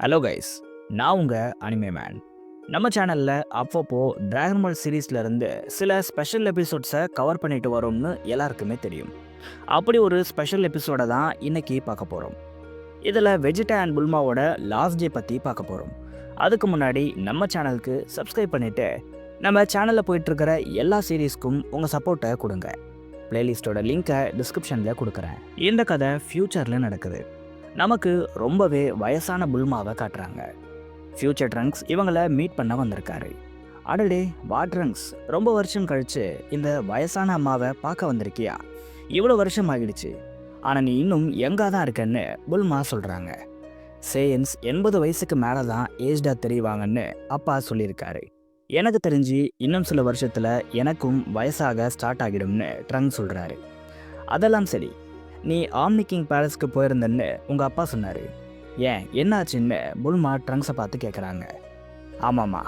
Hello guys, நான் உங்கள் anime man. நம்ம சேனலில் அப்பப்போ டிராகன் பால் சீரீஸ்ல இருந்து சில ஸ்பெஷல் எபிசோட்ஸை கவர் பண்ணிட்டு வரோம்னு எல்லாருக்குமே தெரியும். அப்படி ஒரு ஸ்பெஷல் எபிசோடை தான் இன்னைக்கு பார்க்க போகிறோம். இதில் வெஜிடா அண்ட் புல்மாவோட லாஸ்ட் டே பற்றி பார்க்க போகிறோம். அதுக்கு முன்னாடி நம்ம சேனலுக்கு சப்ஸ்கிரைப் பண்ணிவிட்டு நம்ம சேனலில் போயிட்டுருக்கிற எல்லா சீரீஸ்க்கும் உங்கள் சப்போர்ட்டை கொடுங்க. பிளேலிஸ்ட்டோட லிங்க்கை டிஸ்கிரிப்ஷனில் கொடுக்குறேன். இந்த கதை ஃப்யூச்சரில் நடக்குது. நமக்கு ரொம்பவே வயசான புல்மாவை காட்டுறாங்க. ஃபியூச்சர் ட்ரங்க்ஸ் இவங்களை மீட் பண்ண வந்திருக்காரு. அடடே வா ட்ரங்க்ஸ், ரொம்ப வருஷம் கழிச்சு இந்த வயசான அம்மாவை பார்க்க வந்திருக்கியா? இவ்வளோ வருஷம் ஆகிடுச்சு, ஆனால் நீ இன்னும் எங்கே தான் இருக்கன்னு புல்மா சொல்கிறாங்க. சேயன்ஸ் 80 வயசுக்கு மேலே தான் ஏஜ்டாக தெரிவாங்கன்னு அப்பா சொல்லியிருக்காரு. எனக்கு தெரிஞ்சு இன்னும் சில வருஷத்தில் எனக்கும் வயசாக ஸ்டார்ட் ஆகிடும்னு ட்ரங்க் சொல்கிறாரு. அதெல்லாம் சரி, நீ ஆம்னி கிங் பேலஸ்க்கு போயிருந்தன்னு உங்கள் அப்பா சொன்னார். ஏன் என்னாச்சுன்னு புல்மா ட்ரங்க்ஸை பார்த்து கேட்குறாங்க. ஆமாம்மா,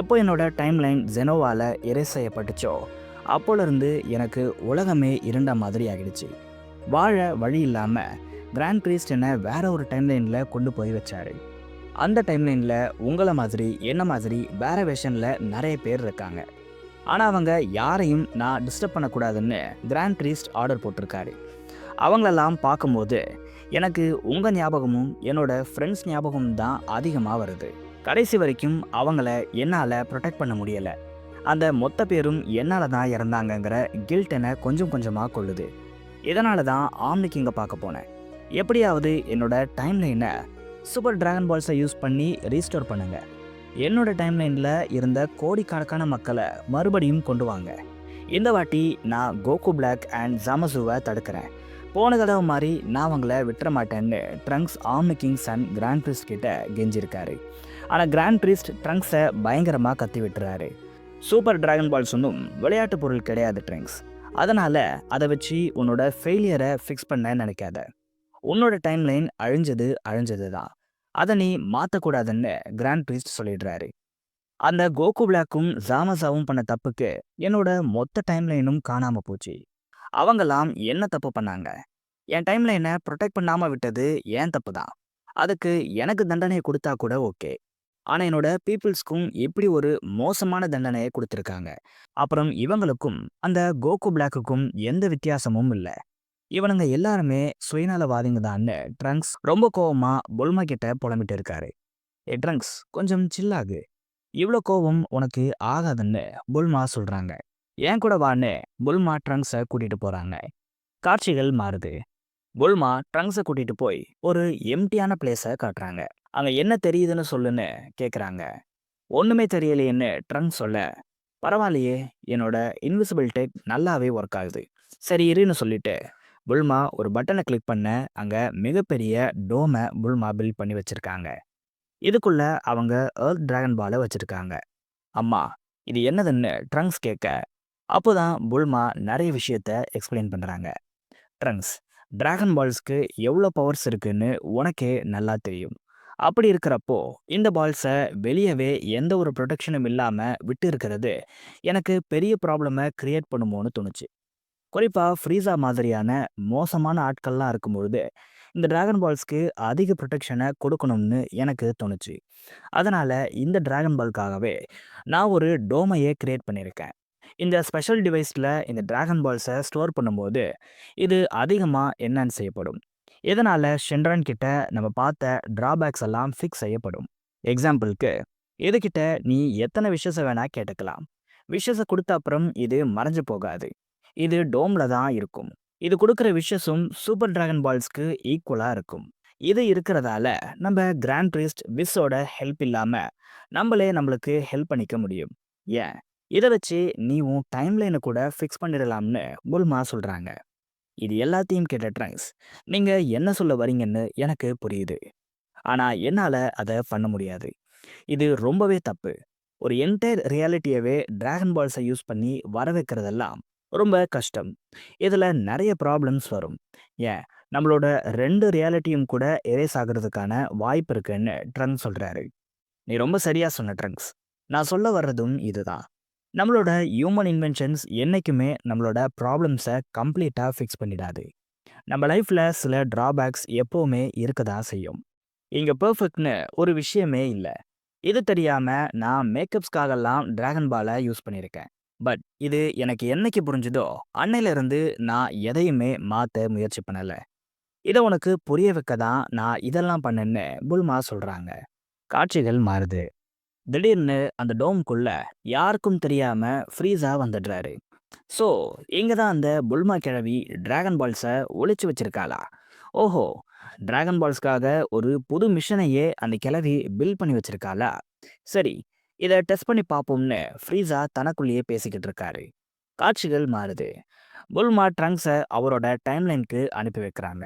எப்போ என்னோட டைம்லைன் ஜெனோவால் எரேஸ் செய்யப்பட்டுச்சோ அப்போலேருந்து எனக்கு உலகமே இருண்ட மாதிரி ஆகிடுச்சு. வாழ வழி இல்லாமல் கிராண்ட் ப்ரீஸ்ட் என்னை வேற ஒரு டைம்லைனில் கொண்டு போய் வச்சாரு. அந்த டைம்லைனில் உங்களை மாதிரி என்ன மாதிரி வேற வேஷனில் நிறைய பேர் இருக்காங்க. ஆனால் அவங்க யாரையும் நான் டிஸ்டர்ப் பண்ணக்கூடாதுன்னு கிராண்ட் ப்ரீஸ்ட் ஆர்டர் போட்டிருக்காரு. அவங்களெல்லாம் பார்க்கும்போது எனக்கு உங்கள் ஞாபகமும் என்னோட ஃப்ரெண்ட்ஸ் ஞாபகமும் தான் அதிகமாக வருது. கடைசி வரைக்கும் அவங்கள என்னால் ப்ரொடெக்ட் பண்ண முடியலை. அந்த மொத்த பேரும் என்னால் தான் இறந்தாங்கங்கிற கில்ட் என்னை கொஞ்சம் கொஞ்சமாக கொள்ளுது. இதனால தான் ஆம்னி கிங்கை பார்க்க போனேன். எப்படியாவது என்னோட டைம்லைனை சூப்பர் டிராகன் பால்ஸை யூஸ் பண்ணி ரீஸ்டோர் பண்ணுங்க. என்னோட டைம்லைனில் இருந்த கோடிக்கணக்கான மக்களை மறுபடியும் கொண்டு வாங்க. இந்த வாட்டி நான் கோகு பிளாக் அண்ட் ஜாமசுவை தடுக்கிறேன். போன தடவை மாதிரி நான் அவங்கள விட்டுற மாட்டேன்னு ட்ரங்க்ஸ் ஆம்னி கிங் சன் கிராண்ட் ப்ரீஸ்ட் கிட்ட கெஞ்சிருக்காரு. ஆனால் கிராண்ட் ப்ரீஸ்ட் ட்ரங்க்ஸை பயங்கரமாக கத்தி விட்டுறாரு. சூப்பர் டிராகன் பால்ஸ் ஒன்றும் விளையாட்டு பொருள் கிடையாது ட்ரங்க்ஸ். அதனால் அதை வச்சு உன்னோட ஃபெயிலியரை ஃபிக்ஸ் பண்ண நினைக்காத. உன்னோட டைம்லைன் அழிஞ்சது தான், அதை நீ மாற்றக்கூடாதுன்னு கிராண்ட் ப்ரீஸ்ட் சொல்லிடுறாரு. அந்த கோகு பிளாக்கும் ஜாமசாவும் பண்ண தப்புக்கு என்னோட மொத்த டைம்லைனும் காணாமல் போச்சு. அவங்கெல்லாம் என்ன தப்பு பண்ணாங்க? என் டைம்லைனை ப்ரொடெக்ட் பண்ணாமல் விட்டது ஏன் தப்பு தான். அதுக்கு எனக்கு தண்டனையை கொடுத்தா கூட ஓகே. ஆனால் என்னோட பீப்புள்ஸ்க்கும் இப்படி ஒரு மோசமான தண்டனையை கொடுத்துருக்காங்க. அப்புறம் இவங்களுக்கும் அந்த கோகு பிளாக்குக்கும் எந்த வித்தியாசமும் இல்லை. இவனுங்க எல்லாருமே சுயநலவாதிங்க தான்னு ட்ரங்க்ஸ் ரொம்ப கோவமா புல்மா கிட்ட புலம்பிட்டு இருக்காரு. ட்ரங்க்ஸ் கொஞ்சம் சில்லாகு, இவ்வளோ கோவம் உனக்கு ஆகாதுன்னு புல்மா சொல்கிறாங்க. ஏன் கூட வான்னு புல்மா ட்ரங்க்ஸை கூட்டிகிட்டு போகிறாங்க. காட்சிகள் மாறுது. புல்மா ட்ரங்க்ஸை கூட்டிகிட்டு போய் ஒரு எம்டியான பிளேஸை காட்டுறாங்க. அங்கே என்ன தெரியுதுன்னு சொல்லுன்னு கேட்குறாங்க. ஒன்றுமே தெரியலையேன்னு ட்ரங்க் சொல்ல, பரவாயில்லையே, என்னோட இன்விசிபிள் டெக் நல்லாவே ஒர்க் ஆகுது, சரி இருன்னு சொல்லிட்டு புல்மா ஒரு பட்டனை கிளிக் பண்ண அங்கே மிகப்பெரிய டோமை புல்மா பில்ட் பண்ணி வச்சுருக்காங்க. இதுக்குள்ள அவங்க எர்த் டிராகன் பாலை வச்சுருக்காங்க. அம்மா, இது என்னதுன்னு ட்ரங்க்ஸ் கேட்க, அப்போதான் புல்மா நிறைய விஷயத்த எக்ஸ்பிளைன் பண்ணுறாங்க. ட்ரங்க்ஸ், டிராகன் பால்ஸ்க்கு எவ்வளோ பவர்ஸ் இருக்குன்னு உனக்கே நல்லா தெரியும். அப்படி இருக்கிறப்போ இந்த பால்ஸை வெளியவே எந்த ஒரு ப்ரொடெக்ஷனும் இல்லாமல் விட்டு இருக்கிறது எனக்கு பெரிய ப்ராப்ளமை க்ரியேட் பண்ணுமோன்னு தோணுச்சு. குறிப்பாக ஃப்ரீஸா மாதிரியான மோசமான ஆட்கள்லாம் இருக்கும்பொழுது இந்த டிராகன் பால்ஸ்க்கு அதிக ப்ரொடெக்ஷனை கொடுக்கணும்னு எனக்கு தோணுச்சு. அதனால் இந்த டிராகன் பால்காகவே நான் ஒரு டோமையே க்ரியேட் பண்ணியிருக்கேன். இந்த ஸ்பெஷல் டிவைஸில் இந்த டிராகன் பால்ஸை ஸ்டோர் பண்ணும்போது இது அதிகமாக என்ஹான்ஸ் செய்யப்படும். இதனால் ஷென்ரான் கிட்ட நம்ம பார்த்த ட்ராபேக்ஸ் எல்லாம் ஃபிக்ஸ் செய்யப்படும். எக்ஸாம்பிளுக்கு, இதுகிட்ட நீ எத்தனை விஷஸை வேணால் கேட்டுக்கலாம். விஷஸை கொடுத்த அப்புறம் இது மறைஞ்சு போகாது. இது டோமில் தான் இருக்கும். இது கொடுக்குற விஷஸும் சூப்பர் டிராகன் பால்ஸ்க்கு ஈக்குவலாக இருக்கும். இது இருக்கிறதால நம்ம கிராண்ட் ப்ரீஸ்ட் விஸ்ஸோட ஹெல்ப் இல்லாமல் நம்மளுக்கு ஹெல்ப் பண்ணிக்க முடியும். ஏன், இதை வச்சு நீ உன் டைம்லைனை கூட ஃபிக்ஸ் பண்ணிடலாம்னு புல்மா சொல்கிறாங்க. இது எல்லாத்தையும் கேட்ட ட்ரங்க்ஸ், நீங்கள் என்ன சொல்ல வரீங்கன்னு எனக்கு புரியுது, ஆனால் என்னால் அதை பண்ண முடியாது. இது ரொம்பவே தப்பு. ஒரு என்டையர் ரியாலிட்டியவே டிராகன் பால்ஸை யூஸ் பண்ணி வர வைக்கிறதெல்லாம் ரொம்ப கஷ்டம். இதில் நிறைய ப்ராப்ளம்ஸ் வரும். ஏன், நம்மளோட 2 ரியாலிட்டியும் கூட எரேஸ் ஆகிறதுக்கான வாய்ப்பு இருக்குன்னு ட்ரங்க் சொல்கிறாரு. நீ ரொம்ப சரியாக சொன்ன ட்ரங்க்ஸ். நான் சொல்ல வர்றதும் இதுதான். நம்மளோட ஹியூமன் இன்வென்ஷன்ஸ் என்றைக்குமே நம்மளோட ப்ராப்ளம்ஸை கம்ப்ளீட்டாக ஃபிக்ஸ் பண்ணிடாது. நம்ம லைஃப்பில் சில ட்ராபேக்ஸ் எப்போவுமே இருக்க தான் செய்யும். இங்க பெர்ஃபெக்ட்னு ஒரு விஷயமே இல்ல. இது தெரியாம நான் மேக்கப்ஸ்க்காகலாம் டிராகன் பால யூஸ் பண்ணியிருக்கேன். பட் இது எனக்கு என்னைக்கு புரிஞ்சுதோ, அன்னையில இருந்து நான் எதையுமே மாத்த முயற்சி பண்ணல. இத உனக்கு புரிய வைக்க தான் நான் இதெல்லாம் பண்ணேன்னு புல்மா சொல்றாங்க. காட்சிகள் மாறுது. திடீர்னு அந்த டோம்குள்ள யாருக்கும் தெரியாம ஃப்ரீஸா வந்துடுறாரு. ஸோ, இங்க தான் அந்த புல்மா கிழவி டிராகன் பால்ஸ ஒளிச்சு வச்சிருக்காளா? ஓஹோ! டிராகன் பால்ஸ்க்காக ஒரு புது மிஷனையே அந்த கிழவி பில்ட் பண்ணி வச்சிருக்காளா? சரி, இத டெஸ்ட் பண்ணி பார்ப்போம்னு ஃப்ரீஸா தனக்குள்ளேயே பேசிக்கிட்டு இருக்காரு. காட்சிகள் மாறுது. புல்மா ட்ரங்க்ஸ அவரோட டைம்லைனுக்கு அனுப்பி வைக்கிறாங்க.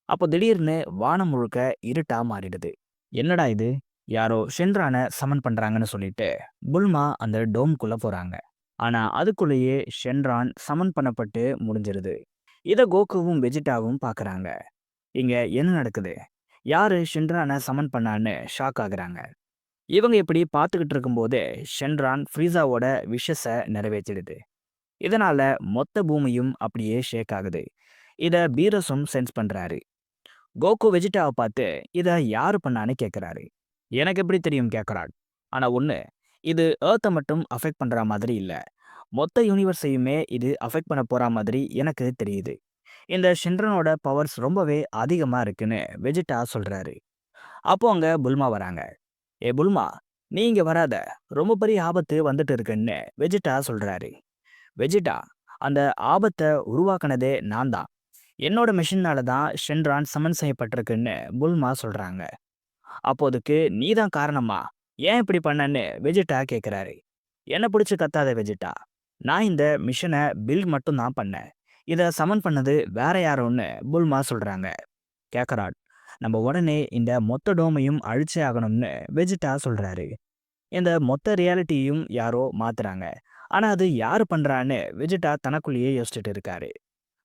அப்போ திடீர்னு வானம் முழுக்க இருட்டா மாறிடுது. என்னடா இது? யாரோ ஷென்ரான சமன் பண்றாங்கன்னு சொல்லிட்டு புல்மா அந்த டோம்குள்ள போறாங்க. ஆனா அதுக்குள்ளேயே ஷென்ரான் சமன் பண்ணப்பட்டு முடிஞ்சிருது. இத கோகுவும் வெஜிடாவும் பார்க்கறாங்க. இங்க என்ன நடக்குது? யாரு ஷென்ரான சமன் பண்ணான்னு ஷாக் ஆகுறாங்க. இவங்க இப்படி பார்த்துக்கிட்டு இருக்கும்போதே ஷென்ரான் ஃப்ரீஸாவோட விஷஸ நிறைவேற்றிடுது. இதனால மொத்த பூமியும் அப்படியே ஷேக் ஆகுது. இத பீரஸும் சென்ஸ் பண்றாரு. கோகு வெஜிடாவை பார்த்து இத யாரு பண்ணான்னு கேட்கிறாரு. எனக்கு எப்படி தெரியும் கேட்கிறாள். ஆனா ஒண்ணு, இது ஏர்த்தை மட்டும் அஃபெக்ட் பண்ற மாதிரி இல்ல. மொத்த யூனிவர்ஸையுமே இது அஃபெக்ட் பண்ண போற மாதிரி எனக்கு தெரியுது. இந்த ஷின்ரனோட பவர்ஸ் ரொம்பவே அதிகமா இருக்குன்னு வெஜிடா சொல்றாரு. அப்போ அங்க புல்மா வராங்க. ஏ புல்மா, நீ இங்க வராத. ரொம்ப பெரிய ஆபத்து வந்துட்டு இருக்குன்னு வெஜிடா சொல்றாரு. வெஜிடா, அந்த ஆபத்தை உருவாக்குனதே நான் தான். என்னோட மெஷினால தான் ஷென்ரான் சமன் செய்யப்பட்டிருக்குன்னு புல்மா சொல்றாங்க. அப்போ அதுக்கு நீ தான் காரணமா? ஏன் இப்படி பண்ணன்னு வெஜிடா கேட்குறாரு. என்ன பிடிச்சு கத்தாத வெஜிடா. நான் இந்த மிஷனை பில்ட் மட்டும் தான் பண்ணேன். இதை சமன் பண்ணது வேற யாரோன்னு புல்மா சொல்றாங்க. கேட்கறாள். நம்ம உடனே இந்த மொத்த டோமையும் அழிச்சே ஆகணும்னு வெஜிடா சொல்றாரு. இந்த மொத்த ரியாலிட்டியும் யாரோ மாத்துறாங்க. ஆனா அது யாரு பண்றான்னு வெஜிடா தனக்குள்ளேயே யோசிச்சுட்டு இருக்காரு.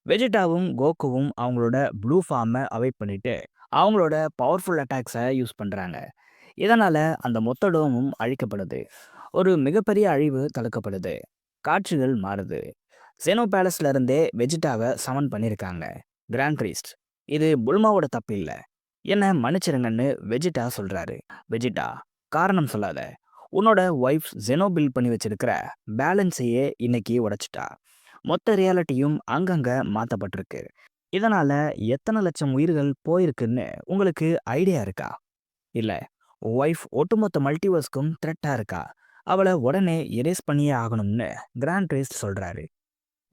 வெஜிடாவும் கோகுவும் அவங்களோட ப்ளூ ஃபார்மை அவாய்ட் பண்ணிட்டு அவங்களோட பவர்ஃபுல் அட்டாக்ஸை யூஸ் பண்றாங்க. இதனால அந்த மொத்த டோமும் அழிக்கப்படுது. ஒரு மிகப்பெரிய அழிவு தடுக்கப்படுது. காட்சிகள் மாறுது. ஜெனோ பேலஸ்ல இருந்தே வெஜிடாவை சமன் பண்ணியிருக்காங்க. கிராண்ட் ப்ரீஸ்ட், இது புல்மாவோட தப்பு இல்ல. என்ன மன்னிச்சிருங்கன்னு வெஜிடா சொல்றாரு. வெஜிடா, காரணம் சொல்லாத. உன்னோட ஒய்ஃப் ஜெனோ பில்ட் பண்ணி வச்சிருக்கிற பேலன்ஸையே இன்னைக்கு உடைச்சிட்டா. மொத்த ரியாலிட்டியும் அங்கங்க மாத்தப்பட்டிருக்கு. இதனால எத்தனை லட்சம் உயிர்கள் போயிருக்குன்னு உங்களுக்கு ஐடியா இருக்கா? இல்ல, ஒய்ஃப் ஒட்டுமொத்த மல்டிவர்ஸ்க்கும் த்ரெட்டா இருக்கா. அவளை உடனே எரேஸ் பண்ணியே ஆகணும்னு கிராண்ட் ப்ரீஸ்ட் சொல்றாரு.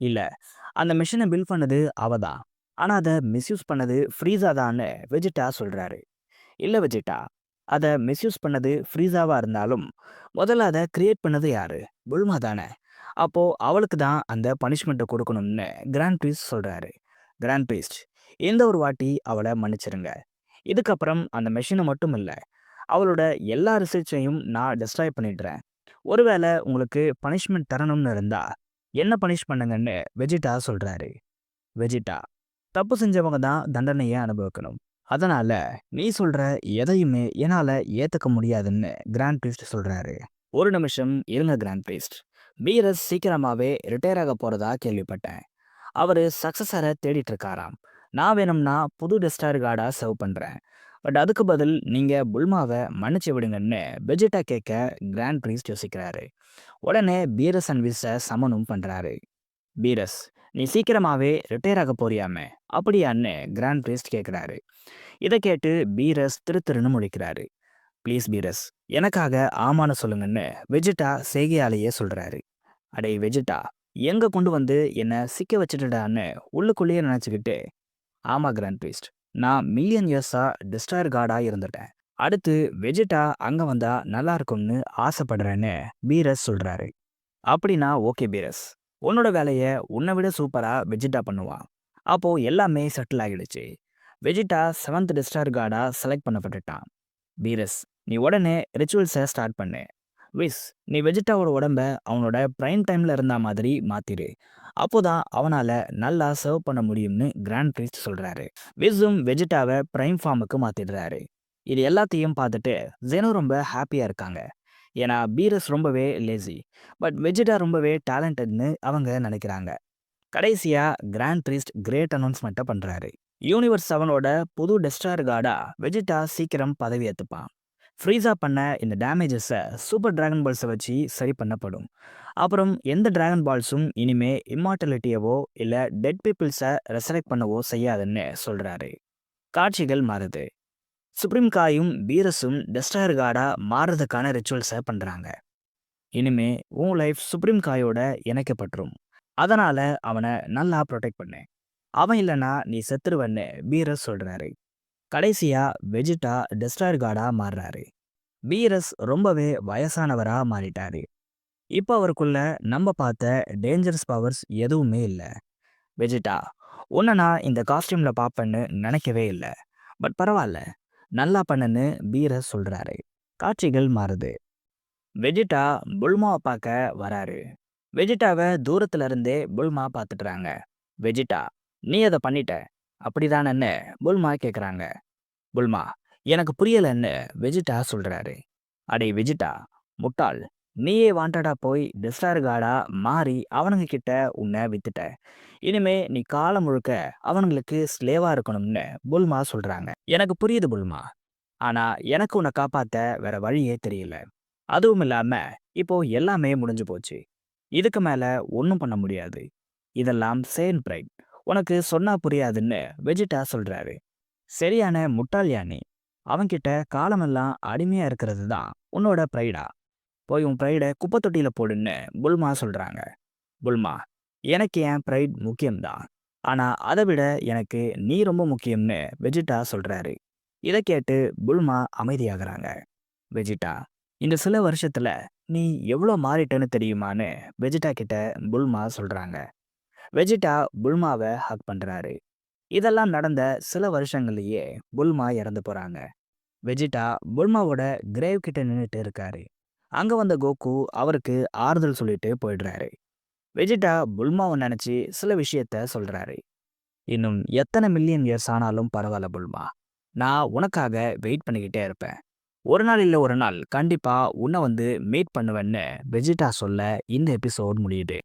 இல்ல, அந்த மிஷினை பில்ட் பண்ணது அவதான். ஆனா அதை மிஸ்யூஸ் பண்ணது ஃப்ரீஸா தான்னு வெஜிடா சொல்றாரு. இல்ல வெஜிடா, அதை மிஸ்யூஸ் பண்ணது ஃப்ரீஸாவா இருந்தாலும் முதல்ல அதை கிரியேட் பண்ணது யாரு? புல்மா தானே. அப்போ அவளுக்கு தான் அந்த பனிஷ்மெண்ட்டை கொடுக்கணும்னு கிராண்ட் ப்ரீஸ்ட் சொல்றாரு. கிராண்ட் ப்ரீஸ்ட், இந்த ஒரு வாட்டி அவளை மன்னிச்சிருங்க. இதுக்கப்புறம் அந்த மெஷினை மட்டும் இல்ல, அவளோட எல்லா ரிசர்ச்சையும் நான் டெஸ்ட்ராய் பண்ணிடுறேன். ஒருவேளை உங்களுக்கு பனிஷ்மெண்ட் தரணும்னு இருந்தா என்ன பனிஷ் பண்ணுங்கன்னு வெஜிடா சொல்றாரு. வெஜிடா, தப்பு செஞ்சவங்க தான் தண்டனையை அனுபவிக்கணும். அதனால நீ சொல்ற எதையுமே என்னால ஏத்துக்க முடியாதுன்னு கிராண்ட் ப்ரீஸ்ட் சொல்றாரு. ஒரு நிமிஷம் இருங்க கிராண்ட் ப்ரீஸ்ட். பீரஸ் சீக்கிரமாவே ரிட்டையர் ஆக போறதா கேள்விப்பட்டேன். அவரு சக்சஸரை தேடிட்டு இருக்காராம். நான் வேணும்னா புது டெஸ்டார் கார்டா சர்வ் பண்றேன். பட் அதுக்கு பதில் நீங்க புல்மாவை மன்னிச்சு விடுங்கன்னு வெஜிடா கேட்க கிராண்ட் ப்ரீஸ்ட் யோசிக்கிறாரு. உடனே பீரஸ் அண்ட் விஸ சமனும் பண்றாரு. பீரஸ், நீ சீக்கிரமாவே ரிட்டையர் ஆக போறியாமே, அப்படியான்னு கிராண்ட் ப்ரீஸ்ட் கேட்குறாரு. இதை கேட்டு பீரஸ் திருன்னு முழிக்கிறாரு. ப்ளீஸ் பீரஸ், எனக்காக ஆமான்னு சொல்லுங்கன்னு வெஜிடா செய்கையாலேயே சொல்றாரு. அடே வெஜிடா, எங்க கொண்டு வந்து என்ன சிக்க வச்சுட்டுடான்னு உள்ளுக்குள்ளேயே நினைச்சுக்கிட்டு, ஆமா கிராண்ட் ப்ரீஸ்ட், நான் மில்லியன் இயர்ஸா டிஸ்ட்ராயர் காடா இருந்துட்டேன். அடுத்து வெஜிடா அங்க வந்தா நல்லா இருக்கும்னு ஆசைப்படுறேன்னு பீரஸ் சொல்றாரு. அப்படின்னா ஓகே பீரஸ், உன்னோட வேலையை உன்னை விட சூப்பரா வெஜிடா பண்ணுவான். அப்போ எல்லாமே செட்டில் ஆகிடுச்சு. வெஜிடா செவன்த் டிஸ்டார் கார்டா செலக்ட் பண்ணப்பட்டுட்டான். பீரஸ், நீ உடனே ரிச்சுவல்ஸை ஸ்டார்ட் பண்ணு. விஸ், நீ வெஜிடாவோட உடம்ப அவனோட பிரைம் டைம்ல இருந்த மாதிரி மாத்திரு. அப்போதான் அவனால நல்லா சர்வ் பண்ண முடியும்னு கிராண்ட் ப்ரீஸ்ட் சொல்றாரு. விஸும் வெஜிடாவை பிரைம் ஃபார்முக்கு மாத்திடுறாரு. இது எல்லாத்தையும் பார்த்துட்டு ஜெனோ ரொம்ப ஹாப்பியா இருக்காங்க. ஏன்னா பீரஸ் ரொம்பவே லேசி, பட் வெஜிடா ரொம்பவே டேலண்டட்னு அவங்க நினைக்கிறாங்க. கடைசியா கிராண்ட் ப்ரீஸ்ட் கிரேட் அனௌன்ஸ்மெண்ட்டை பண்றாரு. யூனிவர்ஸ் 7ஓட புது டெஸ்ட்ராயர் கார்டா வெஜிடா சீக்கிரம் பதவி ஏத்துப்பான். ஃப்ரீஸா பண்ண இந்த டேமேஜஸை சூப்பர் டிராகன் பால்ஸை வச்சு சரி பண்ணப்படும். அப்புறம் எந்த டிராகன் பால்ஸும் இனிமே இம்மார்டலிட்டியவோ இல்லை டெட் பீப்புள்ஸை ரெசரெக்ட் பண்ணவோ செய்யாதுன்னு சொல்றாரு. காட்சிகள் மாறுது. சுப்ரீம் காயும் பீரஸும் டெஸ்ட்ராயர் கார்டா மாறுறதுக்கான ரிச்சுவல்ஸை பண்றாங்க. இனிமே உன் லைஃப் சுப்ரீம் காயோட இணைக்கப்பட்டுரும். அதனால அவனை நல்லா ப்ரொடெக்ட் பண்ணு. அவன் இல்லைன்னா நீ செத்துருவன்னு பீரஸ் சொல்றாரு. கடைசியா வெஜிடா டெஸ்ட்ராயர் கார்டா மாறுறாரு. பீரஸ் ரொம்பவே வயசானவரா மாறிட்டாரு. இப்போ அவருக்குள்ள நம்ம பார்த்த டேஞ்சரஸ் பவர்ஸ் எதுவுமே இல்லை. வெஜிடா, உன்னை நான் இந்த காஸ்டியூம்ல பார்ப்பேன்னு நினைக்கவே இல்லை. பட் பரவாயில்ல, நல்லா பண்ணுன்னு பீரஸ் சொல்றாரு. காட்சிகள் மாறுது. வெஜிடா புல்மாவை பார்க்க வராரு. வெஜிடாவை தூரத்துல இருந்தே புல்மா பார்த்துட்டுறாங்க. வெஜிடா, நீ அதை பண்ணிட்ட அப்படிதானன்னு புல்மா கேட்குறாங்க. புல்மா, எனக்கு புரியலன்னு வெஜிடா சொல்றாரு. அடே வெஜிடா, முட்டாள், நீயே வாண்டடா போய் டெஸ்ட்ராயர் கார்டா மாறி அவனுங்க கிட்ட உன்னை வித்துட்ட. இனிமே நீ காலம் முழுக்க அவனுங்களுக்கு ஸ்லேவா இருக்கணும்னு புல்மா சொல்றாங்க. எனக்கு புரியுது புல்மா, ஆனா எனக்கு உன்னை காப்பாத்த வேற வழியே தெரியல. அதுவும் இல்லாம இப்போ எல்லாமே முடிஞ்சு போச்சு. இதுக்கு மேல ஒன்றும் பண்ண முடியாது. இதெல்லாம் சேன் பிரைட், உனக்கு சொன்னா புரியாதுன்னு வெஜிடா சொல்றாரு. சரியான முட்டாள் யானி, அவன்கிட்ட காலமெல்லாம் அடிமையா இருக்கிறது தான் உன்னோட ப்ரைடா? போய் உன் ப்ரைடை குப்பை தொட்டியில போடுன்னு புல்மா சொல்றாங்க. புல்மா, எனக்கு என் ப்ரைட் முக்கியம்தான், ஆனா அதை விட எனக்கு நீ ரொம்ப முக்கியம்னு வெஜிடா சொல்றாரு. இதை கேட்டு புல்மா அமைதியாகிறாங்க. வெஜிடா, இந்த சில வருஷத்துல நீ எவ்வளோ மாறிட்டேன்னு தெரியுமான்னு வெஜிடா கிட்ட புல்மா சொல்றாங்க. வெஜிடா புல்மாவை ஹக் பண்றாரு. இதெல்லாம் நடந்த சில வருஷங்கள்லயே புல்மா இறந்து போறாங்க. வெஜிடா புல்மாவோட கிரேவ் கிட்ட நின்றுட்டு இருக்காரு. அங்க வந்த கோகு அவருக்கு ஆறுதல் சொல்லிட்டு போயிடுறாரு. வெஜிடா புல்மாவை நினைச்சு சில விஷயத்த சொல்றாரு. இன்னும் எத்தனை மில்லியன் இயர்ஸ் ஆனாலும் பரவாயில்ல புல்மா, நான் உனக்காக வெயிட் பண்ணிக்கிட்டே இருப்பேன். ஒரு நாள் இல்லை ஒரு நாள் கண்டிப்பா உன்னை வந்து மீட் பண்ணுவேன்னு வெஜிடா சொல்ல இந்த எபிசோட் முடியுது.